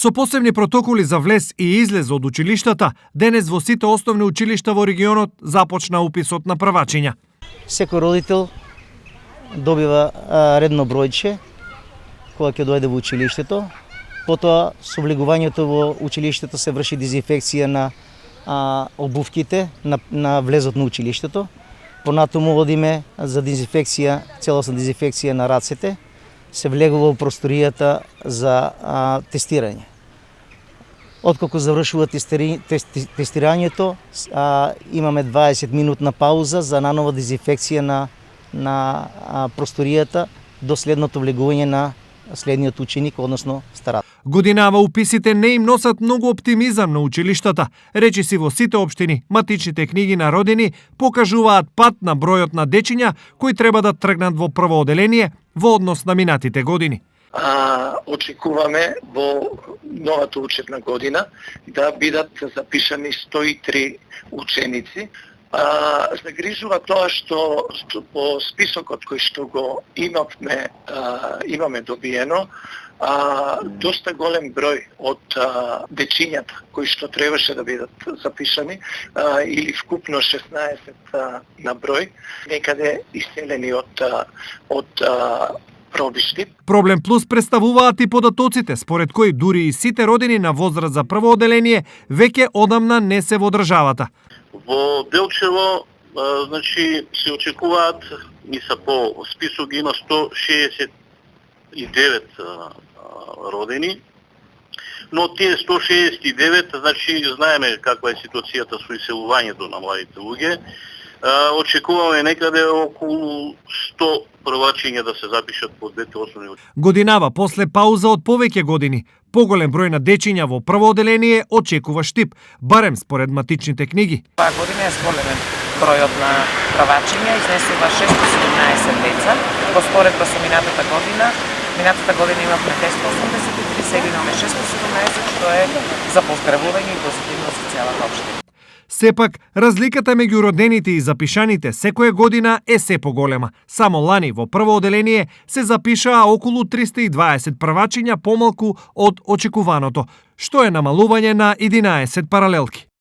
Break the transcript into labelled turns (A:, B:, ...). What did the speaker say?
A: Со посебни протоколи за влез и излез од училиштата, денес во сите основни училишта во регионот започна уписот на првачиња.
B: Секој родител добива редно бројче кога ќе дојде во училиштето. Потоа со влегувањето во училиштето се врши дезинфекција на обувките на влезот на училиштето. Понатаму одиме за дезинфекција, целосна дезинфекција на рацете. Се влегува во просторијата за тестирање. Откако завршува тестирањето, имаме 20 минутна пауза за нанова дезинфекција на просторијата до следното влегување на следниот ученик, односно старат.
A: Годинава уписите не им носат многу оптимизам на училиштата. Речиси во сите општини, матичните книги на родени покажуваат пат на бројот на дечиња кои треба да тргнат во прво оделение во однос на минатите години.
C: Очекуваме во новата учебна година да бидат запишани 103 ученици. Загрижува тоа што по списокот кој што го имаме добиено, доста голем број од дечињата кои што требаше да бидат запишани, или вкупно 16 на број, некаде иселени од пробишти.
A: Проблем плюс представуваат и податоците, според кои дури и сите родени на возраст за прво оделение веќе одамна не се во државата.
D: Во Делчево, се очекуваат и са по список има 169 родени, но тие 169, знаеме каква е ситуацијата со иселувањето на младите луѓе. Очекуваме некаде околу 100 првачиња да се запишат по двете основни училишта.
A: Годинава после пауза од повеќе години, поголем број на дечиња во прво оделение очекува Штип, барем според матичните книги.
E: Оваа година е зголемен бројот на првачиња, изнесува 617 деца. Во споредба со минатата година имавме 283, сега имаме 617, што е за поздравување и позитивно за целата општина.
A: Сепак, разликата меѓу родените и запишаните секоја година е се поголема. Само лани во прво оделение се запишаа околу 320 првачиња помалку од очекуваното, што е намалување на 11 паралелки.